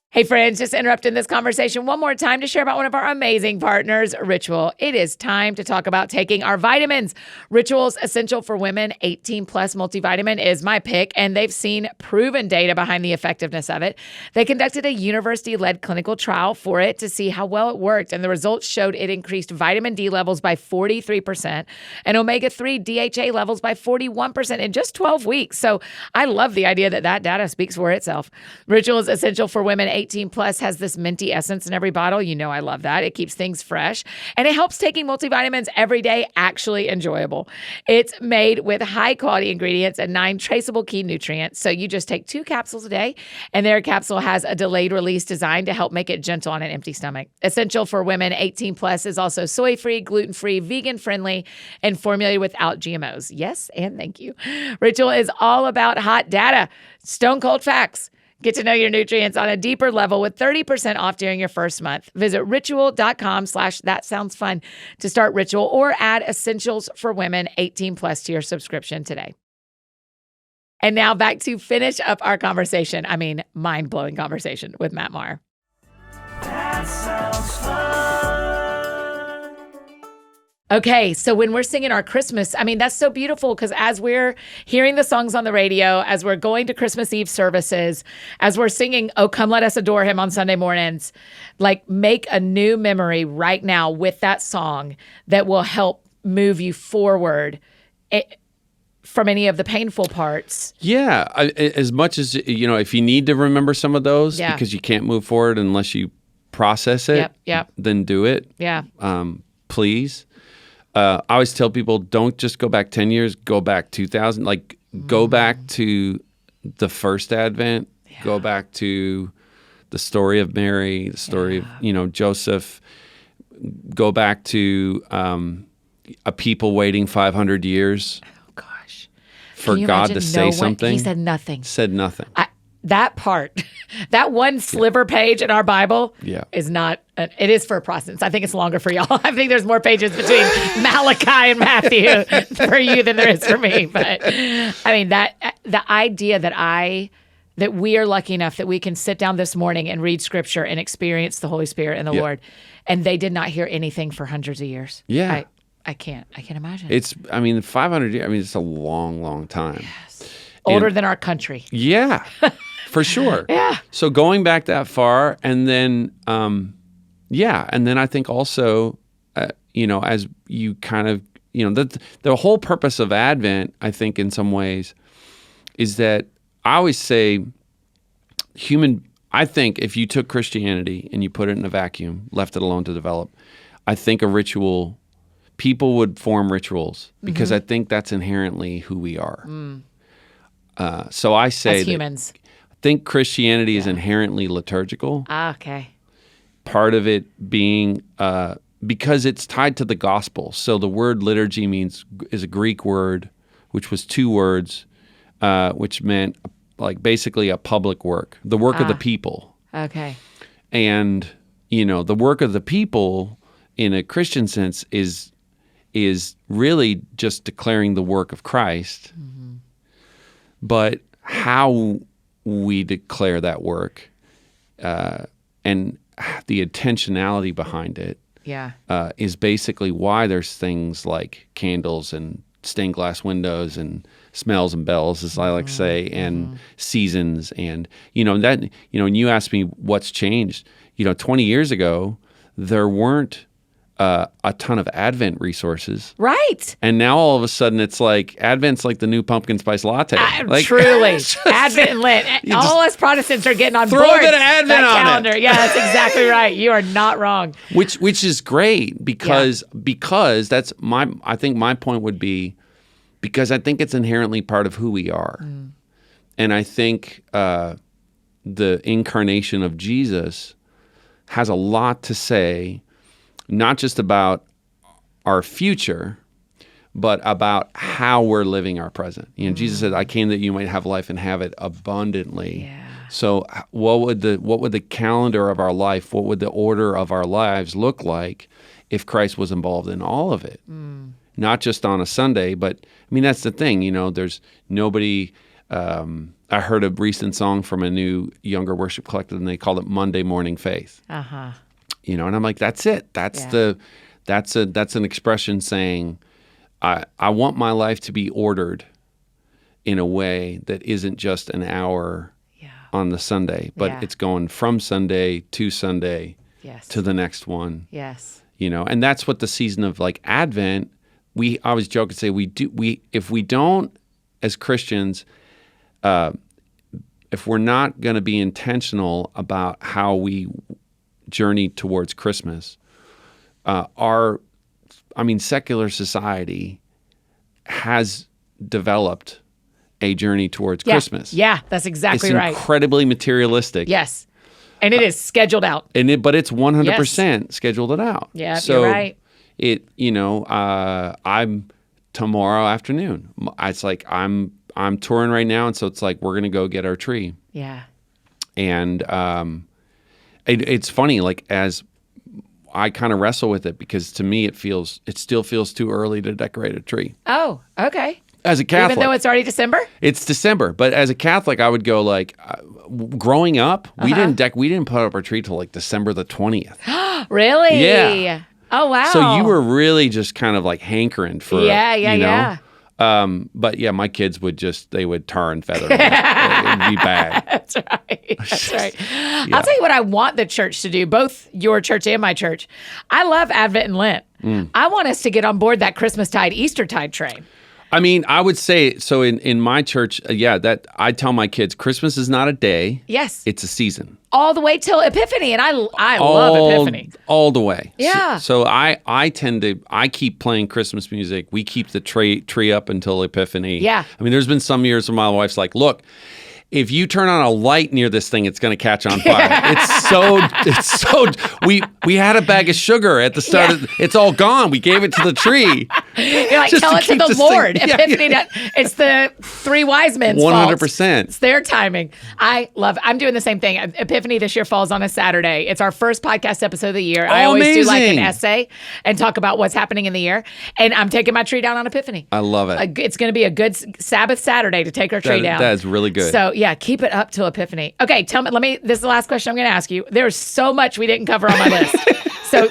Hey friends, just interrupting this conversation one more time to share about one of our amazing partners, Ritual. It is time to talk about taking our vitamins. Ritual's Essential for Women 18 Plus multivitamin is my pick, and they've seen proven data behind the effectiveness of it. They conducted a university-led clinical trial for it to see how well it worked, and the results showed it increased vitamin D levels by 43% and omega-3 DHA levels by 41% in just 12 weeks. So I love the idea that data speaks for itself. Ritual's Essential for Women 18 Plus has this minty essence in every bottle. You know I love that. It keeps things fresh, and it helps taking multivitamins every day actually enjoyable. It's made with high-quality ingredients and 9 traceable key nutrients, so you just take 2 capsules a day, and their capsule has a delayed-release design to help make it gentle on an empty stomach. Essential for Women 18 Plus is also soy-free, gluten-free, vegan-friendly, and formulated without GMOs. Yes, and thank you. Ritual is all about hot data, stone-cold facts. Get to know your nutrients on a deeper level with 30% off during your first month. Visit ritual.com/thatsoundsfun to start Ritual or add Essentials for Women 18 plus to your subscription today. And now back to finish up our conversation. I mean, mind-blowing conversation with Matt Maher. That sounds fun. Okay, so when we're singing our Christmas, I mean, that's so beautiful because as we're hearing the songs on the radio, as we're going to Christmas Eve services, as we're singing, "Oh, Come Let Us Adore Him" on Sunday mornings, like make a new memory right now with that song that will help move you forward from any of the painful parts. Yeah, as much as, if you need to remember some of those because you can't move forward unless you process it, then do it. Yeah. Please. I always tell people, don't just go back 10 years, go back 2,000. Like, go back to the first Advent, go back to the story of Mary, the story of, Joseph, go back to a people waiting 500 years. Oh, gosh. For God to say something. He said nothing. Said nothing. That part, that one sliver page in our Bible is not, it is for Protestants. I think it's longer for y'all. I think there's more pages between Malachi and Matthew for you than there is for me. But I mean, the idea that we are lucky enough that we can sit down this morning and read scripture and experience the Holy Spirit and the Lord, and they did not hear anything for hundreds of years. Yeah. I can't imagine. 500 years, it's a long, long time. Yes. Older than our country. Yeah. For sure. Yeah. So going back that far, and then, and then I think also, as you kind of, the whole purpose of Advent, I think in some ways, is that I always say I think if you took Christianity and you put it in a vacuum, left it alone to develop, I think people would form rituals because I think that's inherently who we are. So I say as humans. I think Christianity is inherently liturgical. Okay. Part of it being because it's tied to the gospel. So the word liturgy is a Greek word, which was two words, which meant like basically a public work, the work of the people. Okay. And the work of the people in a Christian sense is really just declaring the work of Christ. But how we declare that work and the intentionality behind it is basically why there's things like candles and stained glass windows and smells and bells, as I like to say, and seasons. And, when you ask me what's changed, 20 years ago, there weren't a ton of Advent resources. Right. And now all of a sudden it's like Advent's like the new pumpkin spice latte. Truly. Advent and Lent. All us Protestants are getting on board. Throw a bit of Advent on calendar. Yeah, that's exactly right. You are not wrong. Which is great because that's I think my point would be because I think it's inherently part of who we are. And I think the incarnation of Jesus has a lot to say, not just about our future, but about how we're living our present. Jesus said, "I came that you might have life and have it abundantly." Yeah. So what would the calendar of our life, what would the order of our lives look like if Christ was involved in all of it? Not just on a Sunday, but that's the thing, there's nobody, I heard a recent song from a new younger worship collective and they called it Monday Morning Faith. And I'm like, that's it. That's an expression saying, I want my life to be ordered in a way that isn't just an hour on the Sunday, but it's going from Sunday to Sunday to the next one. Yes. And that's what the season of like Advent, I always joke and say if we don't as Christians, if we're not going to be intentional about how we journey towards Christmas, secular society has developed a journey towards Christmas. Yeah, that's exactly right. It's incredibly materialistic. Yes. And it is scheduled out. But it's 100% scheduled it out. Yeah, so you're right. I'm tomorrow afternoon. It's like I'm touring right now, and so it's like we're gonna go get our tree. Yeah. And it's funny, like as I kind of wrestle with it, because to me it still feels too early to decorate a tree. Oh, okay. As a Catholic, Even though it's already December? it's December, but as a Catholic, I would go like, growing up, we didn't put up our tree till like December the 20th. Really? Yeah. Oh, wow. So you were really just kind of like hankering for Yeah. But yeah, my kids would tar and feather. It'd be bad. That's right. I'll tell you what I want the church to do, both your church and my church. I love Advent and Lent. I want us to get on board that Christmastide, Eastertide train. I mean, I would say, so in my church, that I tell my kids, Christmas is not a day. Yes. It's a season. All the way till Epiphany, and I love Epiphany. All the way. Yeah. So I keep playing Christmas music. We keep the tree up until Epiphany. Yeah. I mean, there's been some years where my wife's like, look, if you turn on a light near this thing, it's going to catch on fire. It's so. We had a bag of sugar at the start. It's all gone. We gave it to the tree. You're like, Just tell to it to keep the this Lord. thing- Epiphany. It's the three wise men's fault. 100%. It's their timing. I'm doing the same thing. Epiphany this year falls on a Saturday. It's our first podcast episode of the year. I always do like an amazing. essay and talk about what's happening in the year. And I'm taking my tree down on Epiphany. I love it. It's going to be a good Sabbath Saturday to take our tree down. That is really good. So yeah, keep it up till Epiphany. Okay, this is the last question I'm going to ask you. There's so much we didn't cover on my list. So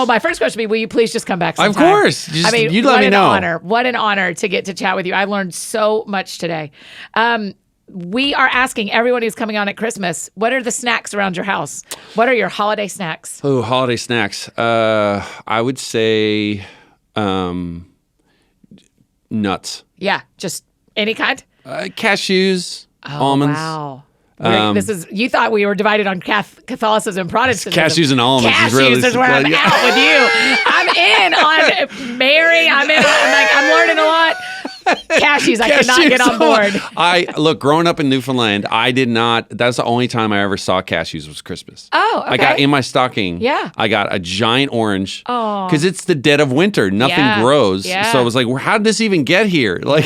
my first question would be, will you please just come back sometime? Of course. You let me know. What an honor to get to chat with you. I learned so much today. We are asking everyone who's coming on at Christmas, what are the snacks around your house? What are your holiday snacks? Oh, holiday snacks. I would say nuts. Yeah, just any kind? Cashews, almonds. Wow. You thought we were divided on Catholicism and Protestantism. Cashews and almonds Cashews is really is where I'm out with you. I'm in on Mary. I'm learning a lot. Cashews, I could not get on board. Growing up in Newfoundland, that's the only time I ever saw cashews was Christmas. Oh, okay. I got in my stocking. Yeah. I got a giant orange. Oh. Because it's the dead of winter. Nothing grows. Yeah. So I was like, how did this even get here? Right.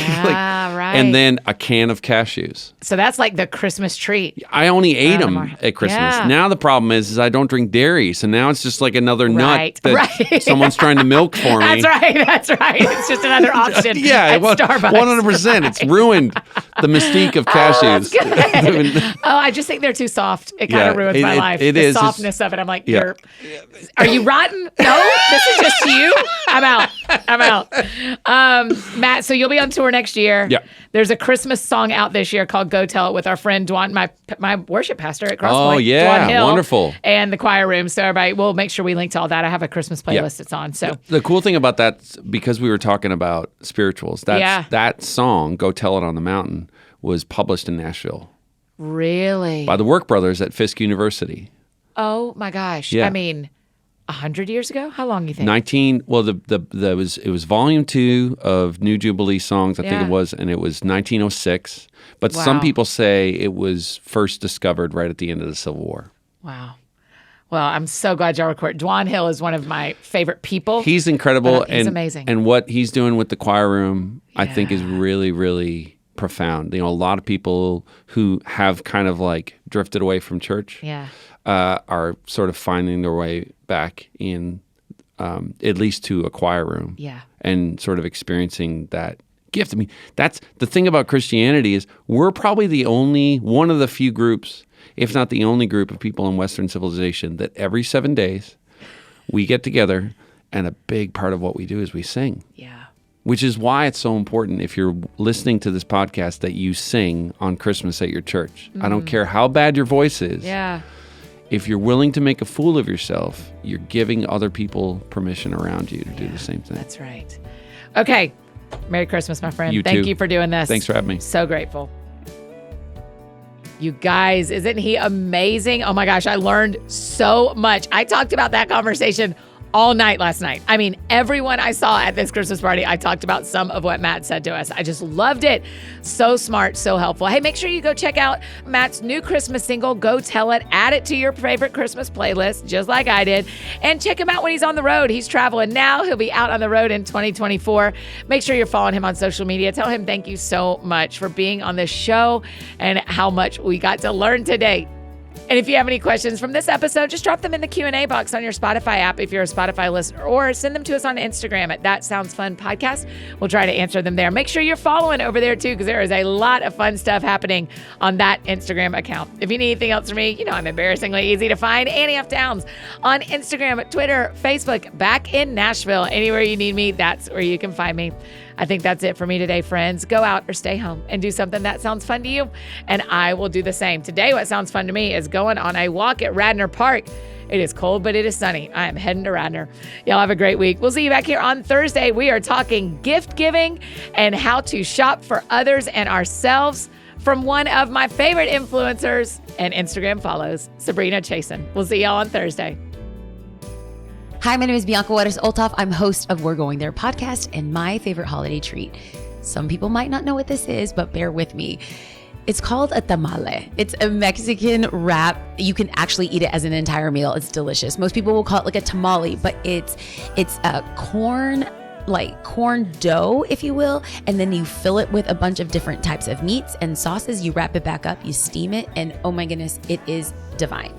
And then a can of cashews. So that's like the Christmas treat. I only ate them at Christmas. Yeah. Now the problem is I don't drink dairy. So now it's just like another nut that someone's trying to milk for me. That's right. It's just another option at Starbucks. 100%. It's ruined the mystique of cashews. I just think they're too soft. It kind of ruins my life. The softness of it. I'm like, are you rotten? No, this is just you. I'm out. Matt, so you'll be on tour next year. Yeah. There's a Christmas song out this year called Go Tell It with our friend Dwan, my worship pastor at Cross Point. Oh, yeah. Dwan Hill, Wonderful. And the choir room. So everybody, we'll make sure we link to all that. I have a Christmas playlist it's on. So the cool thing about that, because we were talking about spirituals, that song, Go Tell It on the Mountain, was published in Nashville. Really? By the Work Brothers at Fisk University. Oh my gosh. Yeah. I mean, 100 years ago? How long you think? It was volume 2 of New Jubilee songs, I think it was, and it was 1906. But some people say it was first discovered right at the end of the Civil War. Wow. Well, I'm so glad y'all recorded. Dwan Hill is one of my favorite people. He's incredible. He's amazing. And what he's doing with the choir room, I think, is really, really profound. A lot of people who have kind of like drifted away from church are sort of finding their way back in, at least to a choir room. Yeah. And sort of experiencing that gift. I mean, that's the thing about Christianity is we're probably one of the few groups, if not the only group of people in Western civilization that every 7 days we get together and a big part of what we do is we sing. Yeah. Which is why it's so important if you're listening to this podcast that you sing on Christmas at your church. I don't care how bad your voice is. Yeah. If you're willing to make a fool of yourself, you're giving other people permission around you to do the same thing. That's right. Okay. Merry Christmas, my friend. You Thank too. you for doing this. Thanks for having me. So grateful. You guys, isn't he amazing? Oh my gosh, I learned so much. I talked about that conversation all night last night. I mean, everyone I saw at this Christmas party, I talked about some of what Matt said to us. I just loved it. So smart, so helpful. Hey, make sure you go check out Matt's new Christmas single, Go Tell It. Add it to your favorite Christmas playlist, just like I did. And check him out when he's on the road. He's traveling now. He'll be out on the road in 2024. Make sure you're following him on social media. Tell him thank you so much for being on this show and how much we got to learn today. And if you have any questions from this episode, just drop them in the Q&A box on your Spotify app if you're a Spotify listener, or send them to us on Instagram at That Sounds Fun Podcast. We'll try to answer them there. Make sure you're following over there too, because there is a lot of fun stuff happening on that Instagram account. If you need anything else from me, you know I'm embarrassingly easy to find. Annie F. Downs on Instagram, Twitter, Facebook, back in Nashville. Anywhere you need me, that's where you can find me. I think that's it for me today, friends. Go out or stay home and do something that sounds fun to you, and I will do the same. Today, what sounds fun to me is going on a walk at Radnor Park. It is cold, but it is sunny. I am heading to Radnor. Y'all have a great week. We'll see you back here on Thursday. We are talking gift giving and how to shop for others and ourselves from one of my favorite influencers and Instagram follows, Sabrina Chasen. We'll see y'all on Thursday. Hi, my name is Bianca Juarez-Olthoff. I'm host of We're Going There podcast, and my favorite holiday treat. Some people might not know what this is, but bear with me. It's called a tamale. It's a Mexican wrap. You can actually eat it as an entire meal. It's delicious. Most people will call it like a tamale, but it's a corn dough, if you will, and then you fill it with a bunch of different types of meats and sauces. You wrap it back up, you steam it, and oh my goodness, it is divine.